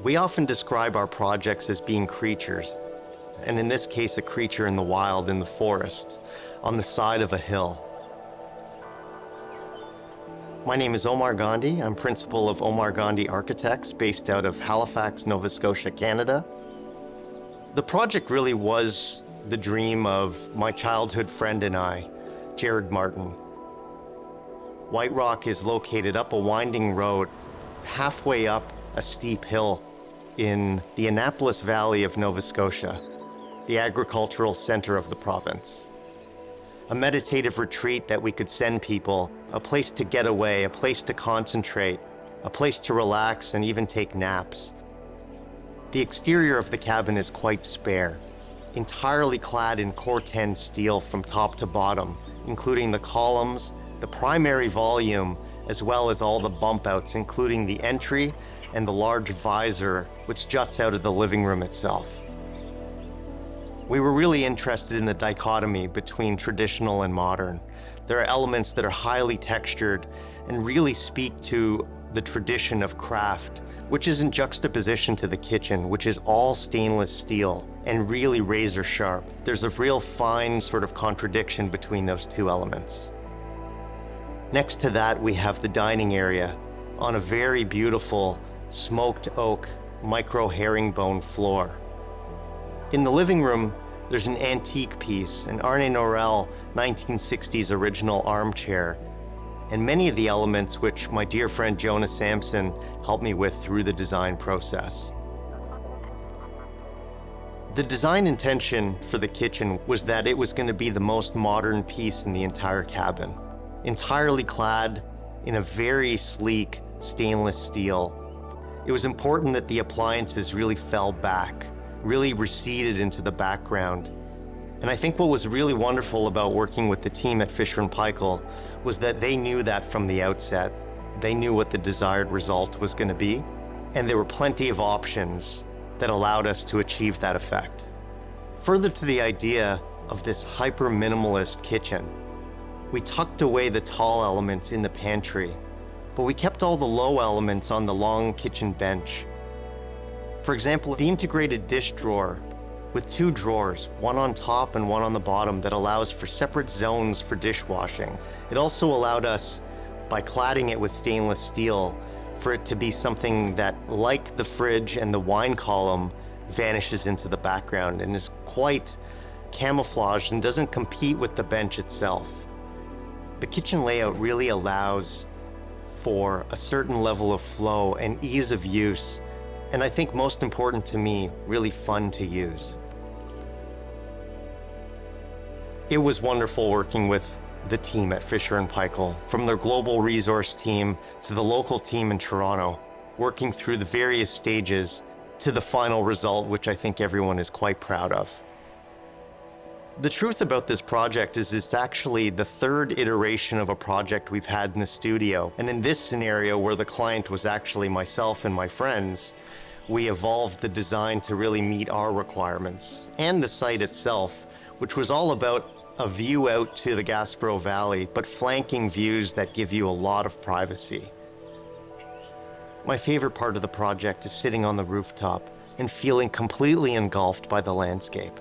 We often describe our projects as being creatures, and in this case, a creature in the wild, in the forest, on the side of a hill. My name is Omar Gandhi. I'm principal of Omar Gandhi Architects based out of Halifax, Nova Scotia, Canada. The project really was the dream of my childhood friend and I, Jared Martin. White Rock is located up a winding road, halfway up a steep hill in the Annapolis Valley of Nova Scotia, the agricultural center of the province. A meditative retreat that we could send people, a place to get away, a place to concentrate, a place to relax and even take naps. The exterior of the cabin is quite spare, entirely clad in Corten steel from top to bottom, including the columns, the primary volume, as well as all the bump outs, including the entry and the large visor which juts out of the living room itself. We were really interested in the dichotomy between traditional and modern. There are elements that are highly textured and really speak to the tradition of craft, which is in juxtaposition to the kitchen, which is all stainless steel and really razor sharp. There's a real fine sort of contradiction between those two elements. Next to that, we have the dining area on a very beautiful smoked oak micro herringbone floor. In the living room, there's an antique piece, an Arne Norel 1960s original armchair, and many of the elements which my dear friend Jonah Sampson helped me with through the design process. The design intention for the kitchen was that it was going to be the most modern piece in the entire cabin, entirely clad in a very sleek stainless steel. It was important that the appliances really fell back, really receded into the background. And I think what was really wonderful about working with the team at Fisher & Paykel was that they knew that from the outset. They knew what the desired result was going to be, and there were plenty of options that allowed us to achieve that effect. Further to the idea of this hyper-minimalist kitchen, we tucked away the tall elements in the pantry, but we kept all the low elements on the long kitchen bench. For example, the integrated dish drawer with two drawers, one on top and one on the bottom, that allows for separate zones for dishwashing. It also allowed us, by cladding it with stainless steel, for it to be something that, like the fridge and the wine column, vanishes into the background and is quite camouflaged and doesn't compete with the bench itself. The kitchen layout really allows for a certain level of flow and ease of use, and I think most important to me, really fun to use. It was wonderful working with the team at Fisher & Paykel, from their global resource team to the local team in Toronto, working through the various stages to the final result, which I think everyone is quite proud of. The truth about this project is it's actually the third iteration of a project we've had in the studio. And in this scenario, where the client was actually myself and my friends, we evolved the design to really meet our requirements. And the site itself, which was all about a view out to the Gaspereau Valley, but flanking views that give you a lot of privacy. My favorite part of the project is sitting on the rooftop and feeling completely engulfed by the landscape.